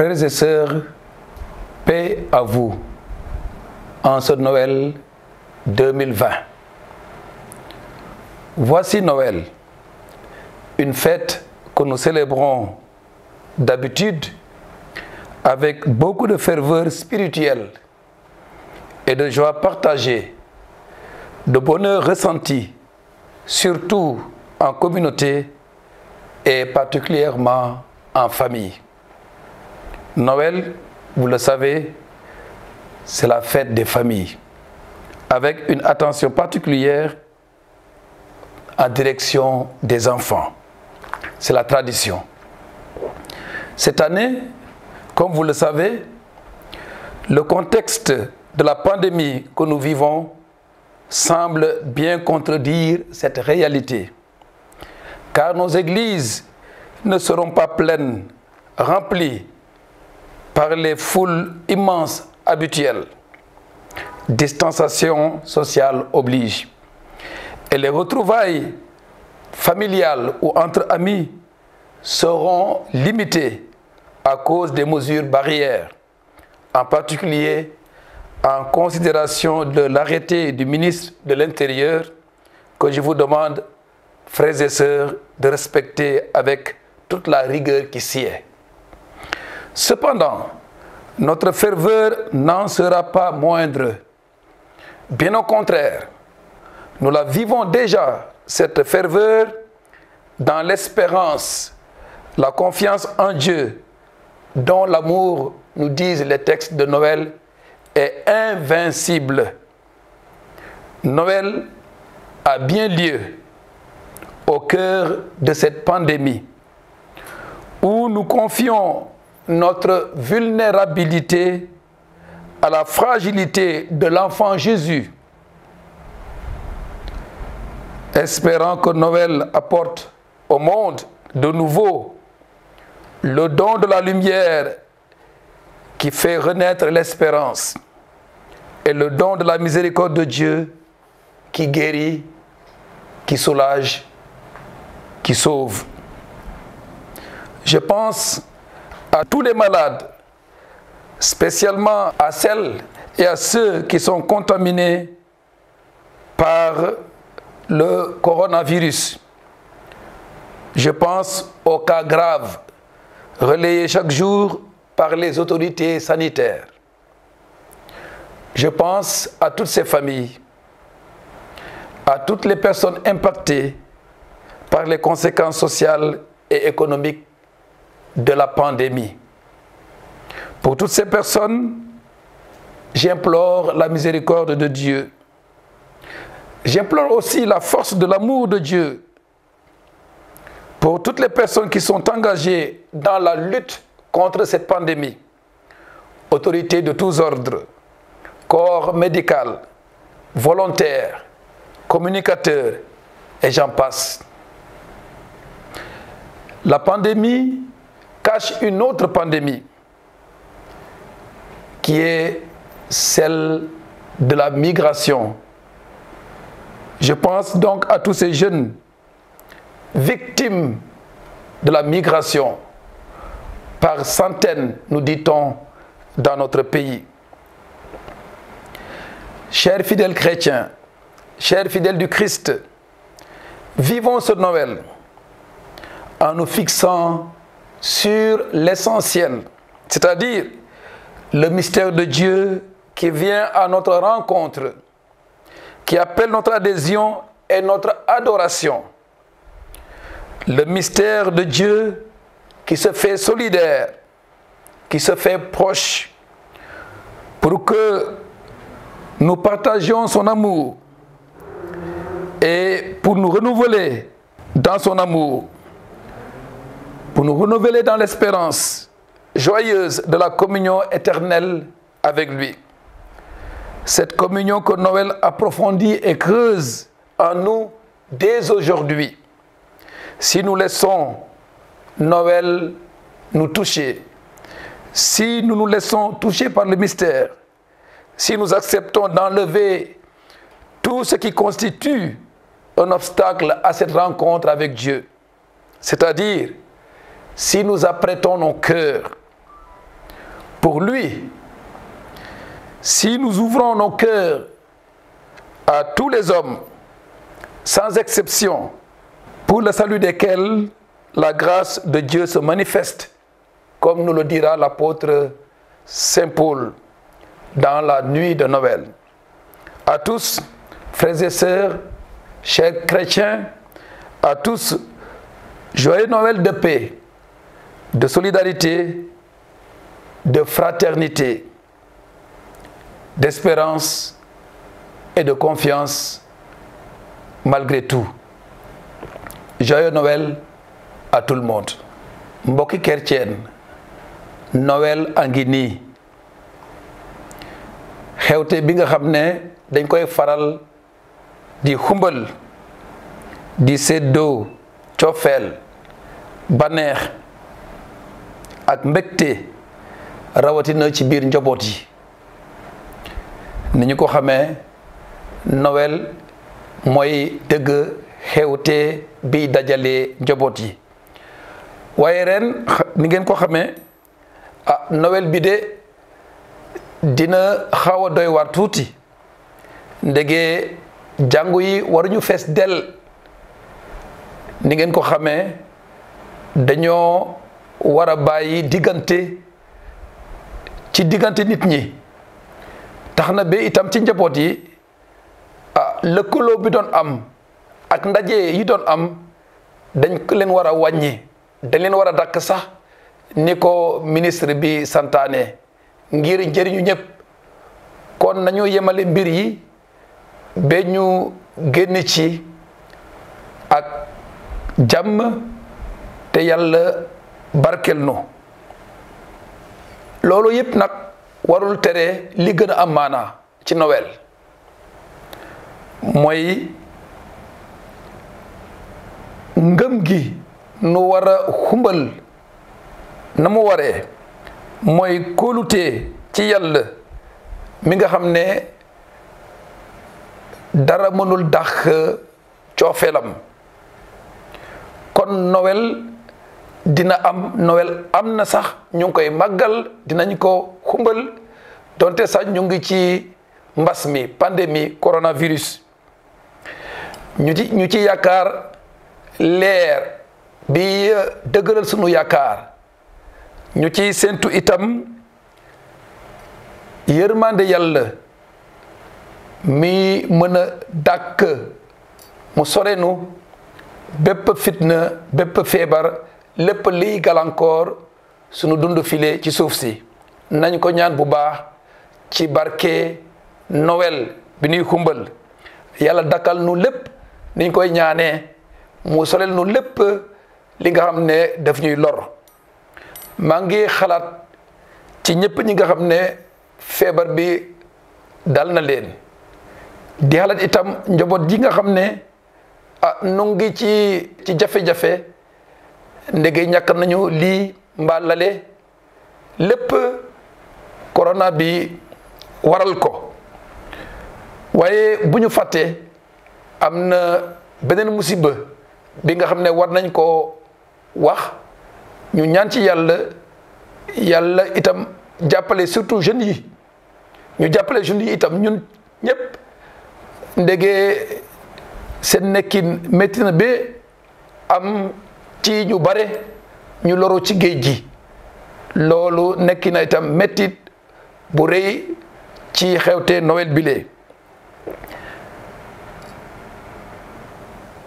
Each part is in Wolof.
Frères et sœurs, paix à vous en ce Noël 2020. Voici Noël, une fête que nous célébrons d'habitude avec beaucoup de ferveur spirituelle et de joie partagée, de bonheur ressenti, surtout en communauté et particulièrement en famille. Noël, vous le savez, c'est la fête des familles, avec une attention particulière en direction des enfants. C'est la tradition. Cette année, comme vous le savez, le contexte de la pandémie que nous vivons semble bien contredire cette réalité, car nos églises ne seront pas pleines, remplies par les foules immenses habituelles. Distanciation sociale oblige. Et les retrouvailles familiales ou entre amis seront limitées à cause des mesures barrières, en particulier en considération de l'arrêté du ministre de l'Intérieur que je vous demande, frères et sœurs, de respecter avec toute la rigueur qui s'y est. Cependant, notre ferveur n'en sera pas moindre. Bien au contraire, nous la vivons déjà, cette ferveur, dans l'espérance, la confiance en Dieu, dont l'amour, nous disent les textes de Noël, est invincible. Noël a bien lieu au cœur de cette pandémie, où nous confions notre vulnérabilité à la fragilité de l'enfant Jésus, espérant que Noël apporte au monde de nouveau le don de la lumière qui fait renaître l'espérance et le don de la miséricorde de Dieu qui guérit, qui soulage, qui sauve. Je pense à tous les malades, spécialement à celles et à ceux qui sont contaminés par le coronavirus. Je pense aux cas graves relayés chaque jour par les autorités sanitaires. Je pense à toutes ces familles, à toutes les personnes impactées par les conséquences sociales et économiques de la pandémie. Pour toutes ces personnes, j'implore la miséricorde de Dieu. J'implore aussi la force de l'amour de Dieu pour toutes les personnes qui sont engagées dans la lutte contre cette pandémie. Autorités de tous ordres, corps médical, volontaires, communicateurs, et j'en passe. La pandémie cache une autre pandémie, qui est celle de la migration. Je pense donc à tous ces jeunes victimes de la migration, par centaines, nous dit-on, dans notre pays. Chers fidèles chrétiens, chers fidèles du Christ, vivons ce Noël en nous fixant sur l'essentiel, c'est-à-dire le mystère de Dieu qui vient à notre rencontre, qui appelle notre adhésion et notre adoration. Le mystère de Dieu qui se fait solidaire, qui se fait proche, pour que nous partagions son amour et pour nous renouveler dans son amour, pour nous renouveler dans l'espérance joyeuse de la communion éternelle avec lui. Cette communion que Noël approfondit et creuse en nous dès aujourd'hui. Si nous laissons Noël nous toucher, si nous nous laissons toucher par le mystère, si nous acceptons d'enlever tout ce qui constitue un obstacle à cette rencontre avec Dieu, c'est-à-dire si nous apprêtons nos cœurs Pour lui, si nous ouvrons nos cœurs à tous les hommes, sans exception, pour le salut desquels la grâce de Dieu se manifeste, comme nous le dira l'apôtre Saint Paul dans la nuit de Noël. À tous, frères et sœurs, chers chrétiens, à tous, joyeux Noël de paix, de solidarité, de fraternité, d'espérance et de confiance malgré tout. Joyeux Noël à tout le monde. Mbokki chrétien, Noël a ngi nii xewte bi nga xam ne dañ koy faral di xumbal di séddoo cofeel baneex ak mbégte rawatina ci biir njaboot yi ni ñu ko xamee Noël mooy dëgg xewte bi dajale njaboot yi waaye ren ni ngeen ko xamee Noël bi de dina xaw a doy waar tuuti ndege jàngu yi waruñu fees del ni ngeen ko xamee dañoo war a bàyyi diggante ci diggante nit ñi tax na ba itam ci njaboot yi lëkkaloo bi doon am ak ndaje yi doon am dañ leen war a wàññi dañ leen war a dakk sax ni ko ministre bi santaane ngir njëriñu ñëpp kon nañu yemale mbir yi ba ñu génn ci ak jàmm te yàlla barkel nu loolu yëpp nag warul tere li gën a am maanaa ci Noël mooy ngëm gi nu war a xumbal na mu waree mooy kóolute ci yàlla mi nga xam ne dara mënul dax coofeelam kon Noël dina am Noël am na sax ñu ngi koy màggal dinañ ko xumbal donte sax ñu ngi ci mbas mi pandémie coronavirus ñu ci yaakaar leer bi dëgëral sunu yaakaar ñu ci séntu itam yërmande yàlla mi mën a dàkk mu sorenu bépp fitna bépp feebar lépp liy gàllankoor sunu dund file ci suuf si nañ ko ñaan bu baax ci barke Noël bi ñuy xumbal yàlla dakkal nu lépp niñ koy ñaanee mu solel nu lépp li nga xam ne daf ñuy lor maa ngi xalaat ci ñëpp ñi nga xam ne feebar bi dal na leen di xalaat itam njaboot ji nga xam ne nu ngi ci jafe-jafe ndege ñàkk nañu lii mbaa lale lépp corona bi waral ko waaye bu ñu fàttee am na beneen musiba bi nga xam ne war nañ koo wax ñu ñaan ci yàlla itam jàppale surtout jeunes yi ñu jàppale jeunes yi itam ñun ñëpp ndege seen nekkin métti na ba am ci ñu bare ñu loru ci géej gi loolu nekki na itam méttit bu rëy ci xewte Noël bile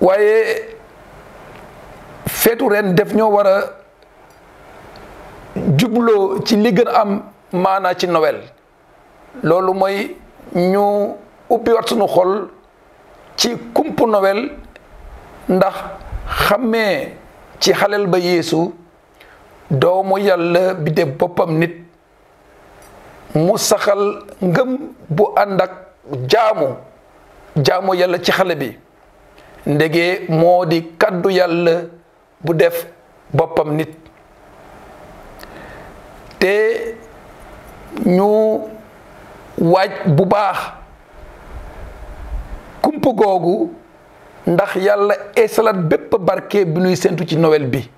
waaye feetu ren def ñoo war a jubloo ci li gën am maanaa ci Noël loolu mooy ñu ubbi wat sunu xol ci kumpu Noël ndax xàmmee ci xaleel ba Yeesu doomu yàlla bi def boppam nit mu saxal ngëm bu ànd ak jaamu yàlla ci xale bi ndege moo di kaddu yàlla bu def boppam nit te ñu waaj bu baax kump googu ndax yàlla esalat bépp barke bi nuy séntu ci Noël bi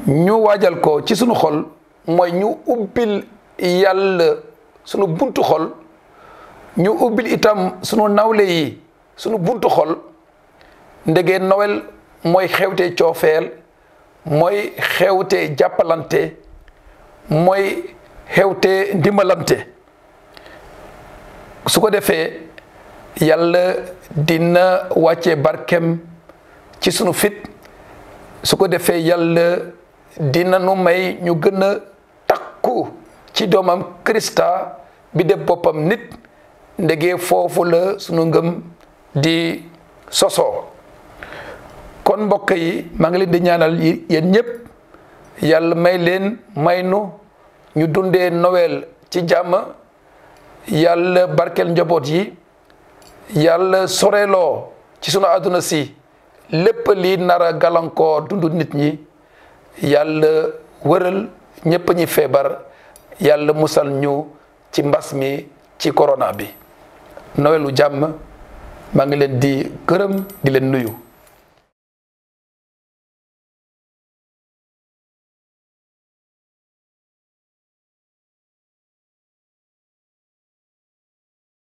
ñu waajal ko ci sunu xol mooy ñu ubbil yàlla sunu buntu xol ñu ubbil itam sunu nawle yi sunu buntu xol ndege Noël mooy xewte coofeel mooy xewte jàppalante mooy xewte ndimbalante su ko defee yàlla dina wàcce barkem ci sunu fit su ko defee yàlla dina nu may ñu gën a takku ci doomam Krista bi def boppam nit ndege foofu la sunu ngëm di sosoo kon mbokk yi maa ngi leen di ñaanal yéen ñëpp yàlla may leen may nu ñu dundee Noël ci jàmm yàlla barkeel njaboot yi yàlla soreloo ci sunu àdduna si lépp lii nara gàllankoor dundu nit ñi yàlla wëral ñëpp ñi feebar yàlla musal ñu ci mbas mi ci corona bi Noëlu jàmm maa ngi leen di gërëm di leen nuyu